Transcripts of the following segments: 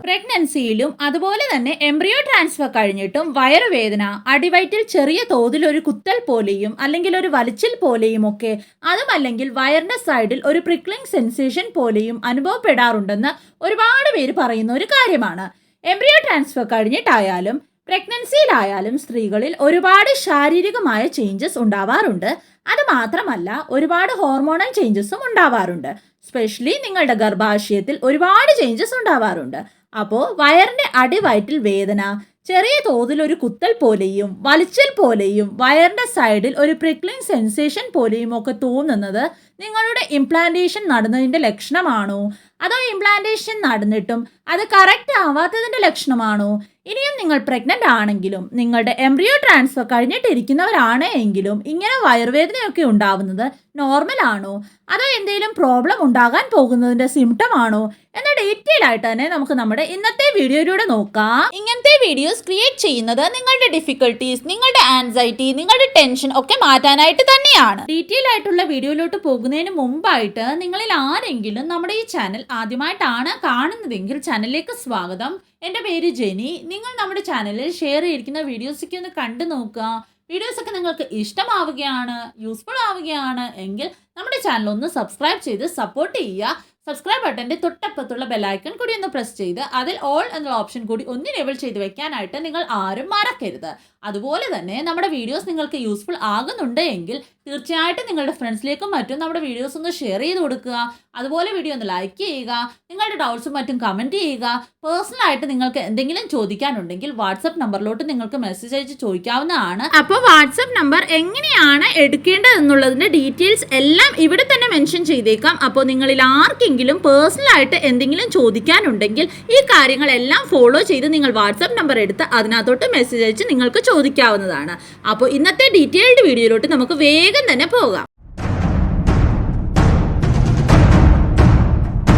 പ്രഗ്നൻസിയിലും അതുപോലെ തന്നെ embryo transfer കഴിഞ്ഞിട്ടും വയറുവേദന, അടിവയറ്റിൽ ചെറിയ തോതിൽ ഒരു കുത്തൽ പോലെയും അല്ലെങ്കിൽ ഒരു വലിച്ചിൽ പോലെയും ഒക്കെ, അതുമല്ലെങ്കിൽ വയറിന്റെ സൈഡിൽ ഒരു പ്രിക്ലിംഗ് സെൻസേഷൻ പോലെയും അനുഭവപ്പെടാറുണ്ടെന്ന് ഒരുപാട് പേര് പറയുന്ന ഒരു കാര്യമാണ്. എംബ്രിയോ ട്രാൻസ്ഫർ കഴിഞ്ഞിട്ടായാലും പ്രഗ്നൻസിയിലായാലും സ്ത്രീകളിൽ ഒരുപാട് ശാരീരികമായ ചേഞ്ചസ് ഉണ്ടാവാറുണ്ട്. അത് മാത്രമല്ല ഒരുപാട് ഹോർമോണൽ ചേഞ്ചസും ഉണ്ടാവാറുണ്ട്. സ്പെഷ്യലി നിങ്ങളുടെ ഗർഭാശയത്തിൽ ഒരുപാട് ചേഞ്ചസ് ഉണ്ടാവാറുണ്ട്. അപ്പോൾ വയറിന്റെ അടിവയറ്റിൽ വേദന, ചെറിയ തോതിൽ ഒരു കുത്തൽ പോലെയും വലിച്ചൽ പോലെയും വയറിന്റെ സൈഡിൽ ഒരു പ്രിക്ലിംഗ് സെൻസേഷൻ പോലെയും ഒക്കെ തോന്നുന്നത് നിങ്ങളുടെ ഇംപ്ലാന്റേഷൻ നടന്നതിൻ്റെ ലക്ഷണമാണോ, അതോ ഇംപ്ലാന്റേഷൻ നടന്നിട്ടും അത് കറക്റ്റ് ആവാത്തതിൻ്റെ ലക്ഷണമാണോ? ഇനിയും നിങ്ങൾ പ്രഗ്നൻ്റ് ആണെങ്കിലും നിങ്ങളുടെ എംബ്രിയോ ട്രാൻസ്ഫർ കഴിഞ്ഞിട്ടിരിക്കുന്നവരാണ് എങ്കിലും ഇങ്ങനെ വയറുവേദനയൊക്കെ ഉണ്ടാവുന്നത് നോർമൽ ആണോ, അതോ എന്തെങ്കിലും പ്രോബ്ലം ഉണ്ടാകാൻ പോകുന്നതിൻ്റെ സിംറ്റം ആണോ എന്ന ഡീറ്റെയിൽ ആയിട്ട് തന്നെ നമുക്ക് നമ്മുടെ ഇന്നത്തെ വീഡിയോയിലൂടെ നോക്കാം. ഇങ്ങനത്തെ വീഡിയോസ് ക്രിയേറ്റ് ചെയ്യുന്നത് നിങ്ങളുടെ ഡിഫിക്കൽട്ടീസ്, നിങ്ങളുടെ ആൻസൈറ്റി, നിങ്ങളുടെ ടെൻഷൻ ഒക്കെ മാറ്റാനായിട്ട് തന്നെയാണ്. ഡീറ്റെയിൽ ആയിട്ടുള്ള വീഡിയോയിലോട്ട് പോകുന്നതിന് മുമ്പായിട്ട് നിങ്ങളിൽ ആരെങ്കിലും നമ്മുടെ ഈ ചാനൽ ആദ്യമായിട്ടാണ് കാണുന്നതെങ്കിൽ ചാനലിലേക്ക് സ്വാഗതം. എൻ്റെ പേര് ജെനി. നിങ്ങൾ നമ്മുടെ ചാനലിൽ ഷെയർ ചെയ്തിരിക്കുന്ന വീഡിയോസൊക്കെ ഒന്ന് കണ്ടു നോക്കുക. വീഡിയോസൊക്കെ നിങ്ങൾക്ക് ഇഷ്ടമാവുകയാണ്, യൂസ്ഫുൾ ആവുകയാണ് എങ്കിൽ നമ്മുടെ ചാനൽ ഒന്ന് സബ്സ്ക്രൈബ് ചെയ്ത് സപ്പോർട്ട് ചെയ്യുക. സബ്സ്ക്രൈബ് ബട്ടൻ്റെ തൊട്ടപ്പുറത്തുള്ള ബെല്ലൈക്കൺ കൂടി ഒന്ന് പ്രസ് ചെയ്ത് അതിൽ ഓൾ എന്നുള്ള ഓപ്ഷൻ കൂടി ഒന്ന് എനേബിൾ ചെയ്ത് വെക്കാനായിട്ട് നിങ്ങൾ ആരും മറക്കരുത്. അതുപോലെ തന്നെ നമ്മുടെ വീഡിയോസ് നിങ്ങൾക്ക് യൂസ്ഫുൾ ആകുന്നുണ്ട് എങ്കിൽ തീർച്ചയായിട്ടും നിങ്ങളുടെ ഫ്രണ്ട്സിലേക്കും മറ്റും നമ്മുടെ വീഡിയോസ് ഒന്ന് ഷെയർ ചെയ്ത് കൊടുക്കുക. അതുപോലെ വീഡിയോ ഒന്ന് ലൈക്ക് ചെയ്യുക, നിങ്ങളുടെ ഡൗട്ട്സും മറ്റും കമൻറ്റ് ചെയ്യുക. പേഴ്സണലായിട്ട് നിങ്ങൾക്ക് എന്തെങ്കിലും ചോദിക്കാനുണ്ടെങ്കിൽ വാട്സപ്പ് നമ്പറിലോട്ട് നിങ്ങൾക്ക് മെസ്സേജ് അയച്ച് ചോദിക്കാവുന്നതാണ്. അപ്പോൾ വാട്സപ്പ് നമ്പർ എങ്ങനെയാണ് എടുക്കേണ്ടതെന്നുള്ളതിൻ്റെ ഡീറ്റെയിൽസ് എല്ലാം ഇവിടെ തന്നെ മെൻഷൻ ചെയ്തേക്കാം. അപ്പോൾ നിങ്ങളിൽ ആർക്കെങ്കിലും പേഴ്സണലായിട്ട് എന്തെങ്കിലും ചോദിക്കാനുണ്ടെങ്കിൽ ഈ കാര്യങ്ങളെല്ലാം ഫോളോ ചെയ്ത് നിങ്ങൾ വാട്സപ്പ് നമ്പർ എടുത്ത് അതിനകത്തോട്ട് മെസ്സേജ് അയച്ച് നിങ്ങൾക്ക് ചോദിക്കാവുന്നതാണ്. അപ്പോൾ ഇന്നത്തെ ഡീറ്റെയിൽഡ് വീഡിയോയിലോട്ട് നമുക്ക് വേഗം തന്നെ പോകാം.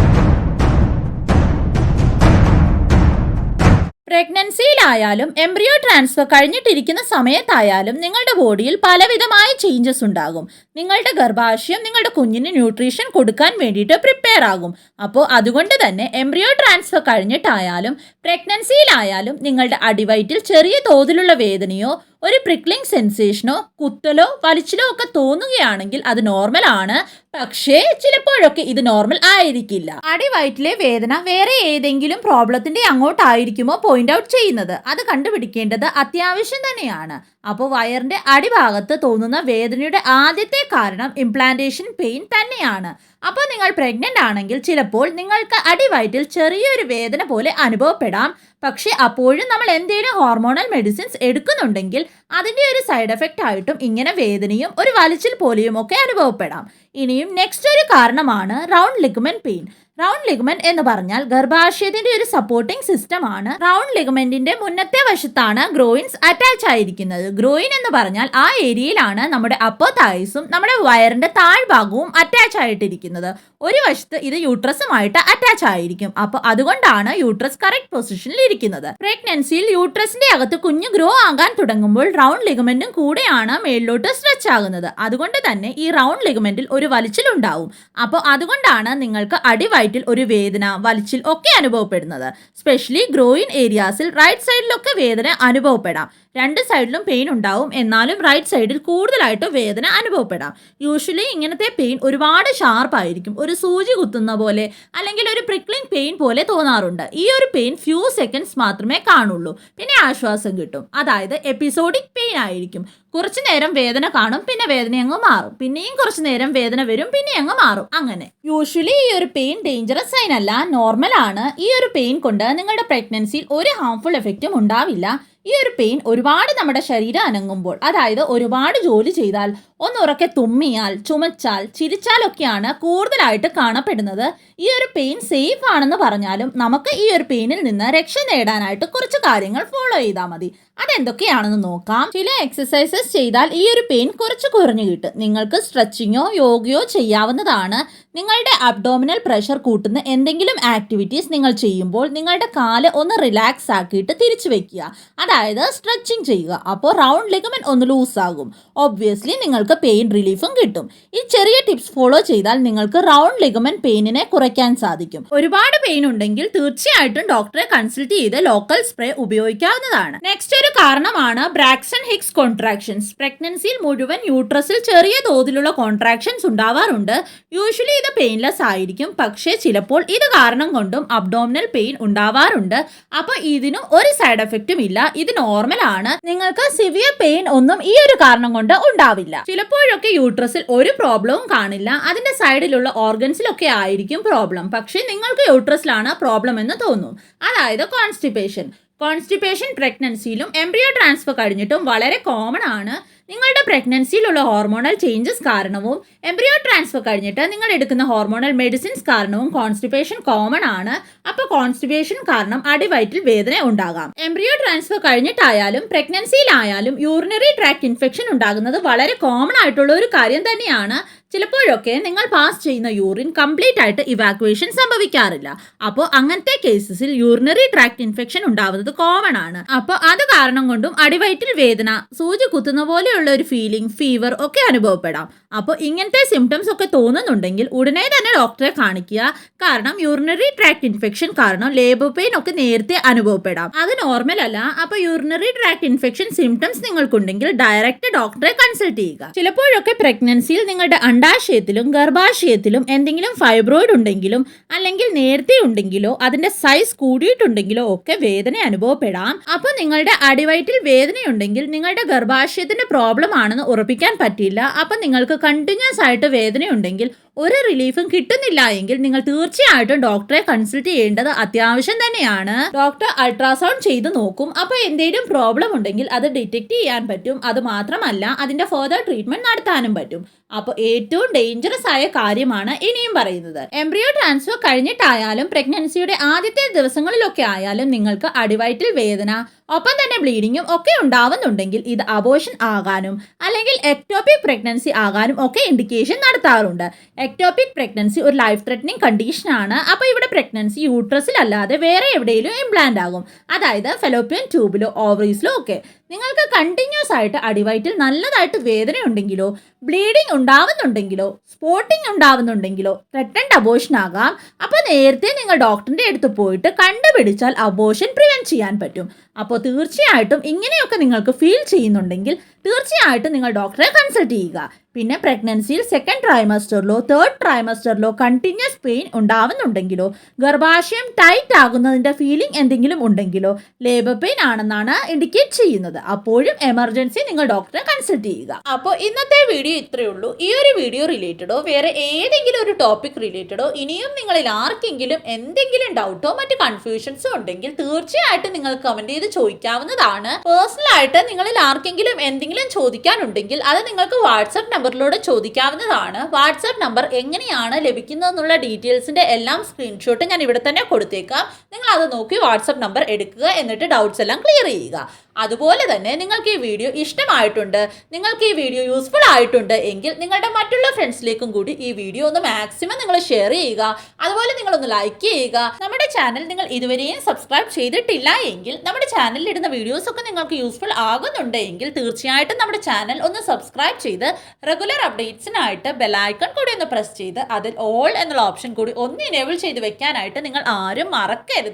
പ്രഗ്നൻസിയിലായാലും എംബ്രിയോ ട്രാൻസ്ഫർ കഴിഞ്ഞിട്ടിരിക്കുന്ന സമയത്തായാലും നിങ്ങളുടെ ബോഡിയിൽ പലവിധമായ ചേഞ്ചസ് ഉണ്ടാകും. നിങ്ങളുടെ ഗർഭാശയം നിങ്ങളുടെ കുഞ്ഞിന് ന്യൂട്രീഷൻ കൊടുക്കാൻ വേണ്ടിയിട്ട് പ്രിപ്പയർ ആകും. അപ്പോൾ അതുകൊണ്ട് തന്നെ എംബ്രിയോ ട്രാൻസ്ഫർ കഴിഞ്ഞിട്ടായാലും പ്രഗ്നൻസിയിലായാലും നിങ്ങളുടെ അടിവയറ്റിൽ ചെറിയ തോതിലുള്ള വേദനയോ ഒരു പ്രിക്ലിംഗ് സെൻസേഷനോ കുത്തലോ വലിച്ചിലോ ഒക്കെ തോന്നുകയാണെങ്കിൽ അത് നോർമൽ ആണ്. പക്ഷേ ചിലപ്പോഴൊക്കെ ഇത് നോർമൽ ആയിരിക്കില്ല. അടിവയറ്റിലെ വേദന വേറെ ഏതെങ്കിലും പ്രോബ്ലത്തിന്റെ അങ്ങോട്ടായിരിക്കുമോ പോയിന്റ് ഔട്ട് ചെയ്യുന്നത്? അത് കണ്ടുപിടിക്കേണ്ടത് അത്യാവശ്യം തന്നെയാണ്. അപ്പോൾ വയറിന്റെ അടിഭാഗത്ത് തോന്നുന്ന വേദനയുടെ ആദ്യത്തെ കാരണം ഇംപ്ലാന്റേഷൻ പെയിൻ തന്നെയാണ്. അപ്പോൾ നിങ്ങൾ പ്രഗ്നന്റ് ആണെങ്കിൽ ചിലപ്പോൾ നിങ്ങൾക്ക് അടിവയറ്റിൽ ചെറിയൊരു വേദന പോലെ അനുഭവപ്പെടാം. പക്ഷെ അപ്പോഴും നമ്മൾ എന്തെങ്കിലും ഹോർമോണൽ മെഡിസിൻസ് എടുക്കുന്നുണ്ടെങ്കിൽ അതിൻ്റെ ഒരു സൈഡ് എഫക്റ്റ് ആയിട്ടും ഇങ്ങനെ വേദനയും ഒരു വലിച്ചിൽ പോലെയും ഒക്കെ അനുഭവപ്പെടാം. ഇനിയും നെക്സ്റ്റ് ഒരു കാരണമാണ് round ligament pain. Round ligament എന്ന് പറഞ്ഞാൽ ഗർഭാശയത്തിന്റെ ഒരു സപ്പോർട്ടിംഗ് സിസ്റ്റം ആണ്. റൗണ്ട് ലിഗമെന്റിന്റെ മുന്നത്തെ വശത്താണ് ഗ്രോയിൻസ് അറ്റാച്ച് ആയിരിക്കുന്നത്. ഗ്രോയിൻ എന്ന് പറഞ്ഞാൽ ആ ഏരിയയിലാണ് നമ്മുടെ അപ്പർ തായ്സും നമ്മുടെ വയറിന്റെ താഴ്ഭാഗവും അറ്റാച്ച് ആയിട്ടിരിക്കുന്നത്. ഒരു വശത്ത് ഇത് യൂട്രസുമായിട്ട് അറ്റാച്ച് ആയിരിക്കും. അപ്പോൾ അതുകൊണ്ടാണ് യൂട്രസ് കറക്റ്റ് പൊസിഷനിൽ ഇരിക്കുന്നത്. പ്രഗ്നൻസിയിൽ യൂട്രസിന്റെ അകത്ത് കുഞ്ഞ് ഗ്രോ ആകാൻ തുടങ്ങുമ്പോൾ റൗണ്ട് ലിഗമെന്റും കൂടെയാണ് മേളിലോട്ട് സ്ട്രെച്ച് ആകുന്നത്. അതുകൊണ്ട് തന്നെ ഈ റൗണ്ട് ലിഗമെന്റിൽ ഒരു വലിച്ചിലുണ്ടാവും. അപ്പോൾ അതുകൊണ്ടാണ് നിങ്ങൾക്ക് അടിവയറ്റിൽ ഒരു വേദന, വലിച്ചിൽ ഒക്കെ അനുഭവപ്പെടുന്നത്. സ്പെഷ്യലി ഗ്രോയിൻ ഏരിയാസിൽ റൈറ്റ് സൈഡിലൊക്കെ വേദന അനുഭവപ്പെടാം. രണ്ട് സൈഡിലും പെയിൻ ഉണ്ടാവും, എന്നാലും റൈറ്റ് സൈഡിൽ കൂടുതലായിട്ട് വേദന അനുഭവപ്പെടാം. യൂഷ്വലി ഇങ്ങനത്തെ പെയിൻ ഒരുപാട് ഷാർപ്പായിരിക്കും, ഒരു സൂചി കുത്തുന്ന പോലെ അല്ലെങ്കിൽ ഒരു പ്രിക്ലിംഗ് പെയിൻ പോലെ തോന്നാറുണ്ട്. ഈ ഒരു പെയിൻ ഫ്യൂ സെക്കൻഡ്സ് മാത്രമേ കാണുള്ളൂ, പിന്നെ ആശ്വാസം കിട്ടും. അതായത് എപ്പിസോഡിക് പെയിൻ ആയിരിക്കും. കുറച്ചു നേരം വേദന കാണും, പിന്നെ വേദന അങ്ങ് മാറും, പിന്നെയും കുറച്ചു നേരം വേദന വരും, പിന്നെ അങ്ങ് മാറും. അങ്ങനെ യൂഷ്വലി ഈ ഒരു പെയിൻ ഡേഞ്ചറസ് സൈൻ അല്ല, നോർമൽ ആണ്. ഈ ഒരു പെയിൻ കൊണ്ട് നിങ്ങളുടെ പ്രഗ്നൻസിയിൽ ഒരു ഹാംഫുൾ എഫക്റ്റും ഉണ്ടാവില്ല. ഈ ഒരു പെയിൻ ഒരുപാട് നമ്മുടെ ശരീരം അനങ്ങുമ്പോൾ, അതായത് ഒരുപാട് ജോലി ചെയ്താൽ, ഒന്നുറക്കെ തുമ്മിയാൽ, ചുമച്ചാൽ, ചിരിച്ചാലൊക്കെയാണ് കൂടുതലായിട്ട് കാണപ്പെടുന്നത്. ഈ ഒരു പെയിൻ സേഫ് ആണെന്ന് പറഞ്ഞാലും നമുക്ക് ഈ ഒരു പെയിനിൽ നിന്ന് രക്ഷ നേടാനായിട്ട് കുറച്ച് കാര്യങ്ങൾ ഫോളോ ചെയ്താൽ മതി. അതെന്തൊക്കെയാണെന്ന് നോക്കാം. ചില എക്സസൈസസ് ചെയ്താൽ ഈ ഒരു പെയിൻ കുറച്ച് കുറഞ്ഞു കിട്ടും. നിങ്ങൾക്ക് സ്ട്രെച്ചിങ്ങോ യോഗയോ ചെയ്യാവുന്നതാണ്. നിങ്ങളുടെ അബ്ഡോമിനൽ പ്രഷർ കൂട്ടുന്ന എന്തെങ്കിലും ആക്ടിവിറ്റീസ് നിങ്ങൾ ചെയ്യുമ്പോൾ നിങ്ങളുടെ കാല് ഒന്ന് റിലാക്സ് ആക്കിയിട്ട് തിരിച്ചു വെക്കുക, അതായത് സ്ട്രെച്ചിങ് ചെയ്യുക. അപ്പോൾ റൗണ്ട് ലിഗമെന്റ് ഒന്ന് ലൂസ് ആകും. ഒബ്വിയസ്ലി നിങ്ങൾക്ക് പെയിൻ റിലീഫും കിട്ടും. ഈ ചെറിയ ടിപ്സ് ഫോളോ ചെയ്താൽ നിങ്ങൾക്ക് റൗണ്ട് ലിഗമെന്റ് പെയിനിനെ കുറയ്ക്കാൻ സാധിക്കും. ഒരുപാട് പെയിൻ ഉണ്ടെങ്കിൽ തീർച്ചയായിട്ടും ഡോക്ടറെ കൺസൾട്ട് ചെയ്ത് ലോക്കൽ സ്പ്രേ ഉപയോഗിക്കാവുന്നതാണ്. നെക്സ്റ്റ് ഒരു കാരണമാണ് ബ്രാക്സൺ ഹിക്സ് കോൺട്രാക്ഷൻസ്. പ്രഗ്നൻസിയിൽ മുഴുവൻ യൂട്രസിൽ ചെറിയ തോതിലുള്ള കോൺട്രാക്ഷൻസ് ഉണ്ടാവാറുണ്ട്. യൂഷ്വലി ഇത് പെയിൻലെസ് ആയിരിക്കും, പക്ഷേ ചിലപ്പോൾ ഇത് കാരണം കൊണ്ടും അബ്ഡോമിനൽ പെയിൻ ഉണ്ടാവാറുണ്ട്. അപ്പൊ ഇതിന് ഒരു സൈഡ് എഫക്റ്റും ഇല്ല, ഇത് നോർമൽ ആണ്. നിങ്ങൾക്ക് സിവിയർ പെയിൻ ഒന്നും ഈ ഒരു കാരണം കൊണ്ട് ഉണ്ടാവില്ല. ചിലപ്പോഴൊക്കെ യൂട്രസിൽ ഒരു പ്രോബ്ലവും കാണില്ല, അതിന്റെ സൈഡിലുള്ള ഓർഗൻസിലൊക്കെ ആയിരിക്കും പ്രോബ്ലം. പക്ഷേ നിങ്ങൾക്ക് യൂട്രസിലാണ് പ്രോബ്ലം എന്ന് തോന്നും, അതായത് കോൺസ്റ്റിപ്പേഷൻ പ്രഗ്നൻസിയിലും എംബ്രിയോ ട്രാൻസ്ഫർ കഴിഞ്ഞിട്ടും വളരെ കോമൺ ആണ്. നിങ്ങളുടെ പ്രഗ്നൻസിയിലുള്ള ഹോർമോണൽ ചേഞ്ചസ് കാരണവും എംബ്രിയോ ട്രാൻസ്ഫർ കഴിഞ്ഞിട്ട് നിങ്ങൾ എടുക്കുന്ന ഹോർമോണൽ മെഡിസിൻസ് കാരണവും കോൺസ്റ്റിപ്പേഷൻ കോമൺ ആണ്. അപ്പോൾ കോൺസ്റ്റിപ്പേഷൻ കാരണം അടിവയറ്റിൽ വേദന ഉണ്ടാകാം. എംബ്രിയോ ട്രാൻസ്ഫർ കഴിഞ്ഞിട്ടായാലും പ്രഗ്നൻസിയിലായാലും യൂറിനറി ട്രാക്ട് ഇൻഫെക്ഷൻ ഉണ്ടാകുന്നത് വളരെ കോമൺ ആയിട്ടുള്ള ഒരു കാര്യം തന്നെയാണ്. ചിലപ്പോഴൊക്കെ നിങ്ങൾ പാസ് ചെയ്യുന്ന യൂറിൻ കംപ്ലീറ്റ് ആയിട്ട് ഇവാക്യുവേഷൻ സംഭവിക്കാറില്ല. അപ്പോൾ അങ്ങനത്തെ കേസസിൽ യൂറിനറി ട്രാക്ട് ഇൻഫെക്ഷൻ ഉണ്ടാവുന്നത് കോമൺ ആണ്. അപ്പോൾ അത് കാരണം കൊണ്ടും അടിവയറ്റിൽ വേദന, സൂചി കുത്തുന്ന പോലെയുള്ള ഒരു ഫീലിംഗ്, ഫീവർ ഒക്കെ അനുഭവപ്പെടാം. അപ്പോൾ ഇങ്ങനത്തെ സിംറ്റംസ് ഒക്കെ തോന്നുന്നുണ്ടെങ്കിൽ ഉടനെ തന്നെ ഡോക്ടറെ കാണിക്കുക. കാരണം യൂറിനറി ട്രാക്ട് ഇൻഫെക്ഷൻ കാരണം ലേബർ പെയിൻ ഒക്കെ നേരത്തെ അനുഭവപ്പെടാം, അത് നോർമൽ അല്ല. അപ്പോൾ യൂറിനറി ട്രാക്ട് ഇൻഫെക്ഷൻ സിംറ്റംസ് നിങ്ങൾക്കുണ്ടെങ്കിൽ ഡയറക്റ്റ് ഡോക്ടറെ കൺസൾട്ട് ചെയ്യുക. ചിലപ്പോഴൊക്കെ പ്രഗ്നൻസിയിൽ നിങ്ങളുടെ അണ്ടാശയത്തിലും ഗർഭാശയത്തിലും എന്തെങ്കിലും ഫൈബ്രോയിഡ് ഉണ്ടെങ്കിലും അല്ലെങ്കിൽ നേരത്തെ ഉണ്ടെങ്കിലോ അതിന്റെ സൈസ് കൂടിയിട്ടുണ്ടെങ്കിലോ ഒക്കെ വേദന അനുഭവപ്പെടാം. അപ്പോൾ നിങ്ങളുടെ അടിവയറ്റിൽ വേദനയുണ്ടെങ്കിൽ നിങ്ങളുടെ ഗർഭാശയത്തിന്റെ പ്രോബ്ലം ആണെന്ന് ഉറപ്പിക്കാൻ പറ്റില്ല. അപ്പോൾ നിങ്ങൾക്ക് കണ്ടിന്യൂസ് ആയിട്ട് വേദനയുണ്ടെങ്കിൽ ഒരു റിലീഫും കിട്ടുന്നില്ല എങ്കിൽ നിങ്ങൾ തീർച്ചയായിട്ടും ഡോക്ടറെ കൺസൾട്ട് ചെയ്യേണ്ടത് അത്യാവശ്യം തന്നെയാണ്. ഡോക്ടർ അൾട്രാസൗണ്ട് ചെയ്ത് നോക്കും. അപ്പോൾ എന്തെങ്കിലും പ്രോബ്ലം ഉണ്ടെങ്കിൽ അത് ഡിറ്റക്ട് ചെയ്യാൻ പറ്റും. അത് മാത്രമല്ല അതിന്റെ ഫർദർ ട്രീറ്റ്മെന്റ് നടത്താനും പറ്റും. അപ്പോൾ ഏറ്റവും ഡേഞ്ചറസ് ആയ കാര്യമാണ് ഇനിയും പറയുന്നത്. എംബ്രിയോ ട്രാൻസ്ഫർ കഴിഞ്ഞിട്ടായാലും പ്രഗ്നൻസിയുടെ ആദ്യത്തെ ദിവസങ്ങളിലൊക്കെ ആയാലും നിങ്ങൾക്ക് അടിവയറ്റിൽ വേദന ഒപ്പം തന്നെ ബ്ലീഡിങ്ങും ഒക്കെ ഉണ്ടാവുന്നുണ്ടെങ്കിൽ ഇത് അബോർഷൻ ആകാനും അല്ലെങ്കിൽ എക്ടോപിക് പ്രഗ്നൻസി ആകാനും ഒക്കെ ഇൻഡിക്കേഷൻ നടത്താറുണ്ട്. എക്ടോപിക് പ്രഗ്നൻസി ഒരു ലൈഫ് ത്രെറ്റനിങ് കണ്ടീഷൻ ആണ്. അപ്പോൾ ഇവിടെ പ്രഗ്നൻസി യൂട്രസിൽ അല്ലാതെ വേറെ എവിടെയെങ്കിലും ഇംപ്ലാന്റ് ആകും, അതായത് ഫെലോപ്പിയൻ ട്യൂബിലോ ഓവറീസിലോ ഒക്കെ. നിങ്ങൾക്ക് കണ്ടിന്യൂസ് ആയിട്ട് അടിവയറ്റിൽ നല്ലതായിട്ട് വേദനയുണ്ടെങ്കിലോ ബ്ലീഡിംഗ് ഉണ്ടാവുന്നുണ്ടെങ്കിലോ സ്പോട്ടിംഗ് ഉണ്ടാവുന്നുണ്ടെങ്കിലോ ത്രെറ്റൻഡ് അബോർഷൻ ആകാം. അപ്പോൾ നേരത്തെ നിങ്ങൾ ഡോക്ടറിന്റെ അടുത്ത് പോയിട്ട് കണ്ടുപിടിച്ചാൽ അബോർഷൻ പ്രിവെന്റ് ചെയ്യാൻ പറ്റും. അപ്പോൾ തീർച്ചയായിട്ടും ഇങ്ങനെയൊക്കെ നിങ്ങൾക്ക് ഫീൽ ചെയ്യുന്നുണ്ടെങ്കിൽ തീർച്ചയായിട്ടും നിങ്ങൾ ഡോക്ടറെ കൺസൾട്ട് ചെയ്യുക. പിന്നെ പ്രഗ്നൻസിയിൽ സെക്കൻഡ് ട്രൈമസ്റ്ററിലോ തേർഡ് ട്രൈമസ്റ്ററിലോ കണ്ടിന്യൂസ് പെയിൻ ഉണ്ടാവുന്നുണ്ടെങ്കിലോ ഗർഭാശയം ടൈറ്റ് ആകുന്നതിൻ്റെ ഫീലിംഗ് എന്തെങ്കിലും ഉണ്ടെങ്കിലോ ലേബർ പെയിൻ ആണെന്നാണ് ഇൻഡിക്കേറ്റ് ചെയ്യുന്നത്. അപ്പോഴും എമർജൻസി നിങ്ങൾ ഡോക്ടറെ കൺസൾട്ട് ചെയ്യുക. അപ്പോൾ ഇന്നത്തെ വീഡിയോ ഇത്രയേ ഉള്ളൂ. ഈ ഒരു വീഡിയോ റിലേറ്റഡോ വേറെ ഏതെങ്കിലും ഒരു ടോപ്പിക് റിലേറ്റഡോ ഇനിയും നിങ്ങളിൽ ആർക്കെങ്കിലും എന്തെങ്കിലും ഡൗട്ടോ മറ്റ് കൺഫ്യൂഷൻസോ ഉണ്ടെങ്കിൽ തീർച്ചയായിട്ടും നിങ്ങൾ കമന്റ് ചെയ്ത് ചോദിക്കാവുന്നതാണ്. പേഴ്സണൽ ആയിട്ട് നിങ്ങളിൽ ആർക്കെങ്കിലും എന്തെങ്കിലും ചോദിക്കാനുണ്ടെങ്കിൽ അത് നിങ്ങൾക്ക് വാട്സ്ആപ്പ് നമ്പറിലൂടെ ചോദിക്കാവുന്നതാണ്. വാട്സ്ആപ്പ് നമ്പർ എങ്ങനെയാണ് ലഭിക്കുന്നതെന്നുള്ള ഡീറ്റെയിൽസിന്റെ എല്ലാം സ്ക്രീൻഷോട്ട് ഞാൻ ഇവിടെ തന്നെ കൊടുത്തേക്കാം. നിങ്ങൾ അത് നോക്കി വാട്സ്ആപ്പ് നമ്പർ എടുക്കുക, എന്നിട്ട് ഡൗട്ട്സ് എല്ലാം ക്ലിയർ ചെയ്യുക. അതുപോലെ തന്നെ നിങ്ങൾക്ക് ഈ വീഡിയോ ഇഷ്ടമായിട്ടുണ്ട്, നിങ്ങൾക്ക് ഈ വീഡിയോ യൂസ്ഫുൾ ആയിട്ടുണ്ട് എങ്കിൽ നിങ്ങളുടെ മറ്റുള്ള ഫ്രണ്ട്സിലേക്കും കൂടി ഈ വീഡിയോ ഒന്ന് മാക്സിമം നിങ്ങൾ ഷെയർ ചെയ്യുക. അതുപോലെ നിങ്ങളൊന്ന് ലൈക്ക് ചെയ്യുക. നമ്മുടെ ചാനൽ നിങ്ങൾ ഇതുവരെയും സബ്സ്ക്രൈബ് ചെയ്തിട്ടില്ല എങ്കിൽ നമ്മുടെ ചാനലിൽ ഇടുന്ന വീഡിയോസ് ഒക്കെ നിങ്ങൾക്ക് യൂസ്ഫുൾ ആകുന്നുണ്ട് എങ്കിൽ തീർച്ചയായിട്ടും നമ്മുടെ ചാനൽ ഒന്ന് സബ്സ്ക്രൈബ് ചെയ്ത് റെഗുലർ അപ്ഡേറ്റ്സിനായിട്ട് ബെല്ലൈക്കൺ കൂടി ഒന്ന് പ്രസ് ചെയ്ത് അതിൽ ഓൾ എന്നുള്ള ഓപ്ഷൻ കൂടി ഒന്ന് എനേബിൾ ചെയ്ത് വെക്കാനായിട്ട് നിങ്ങൾ ആരും മറക്കരുത്.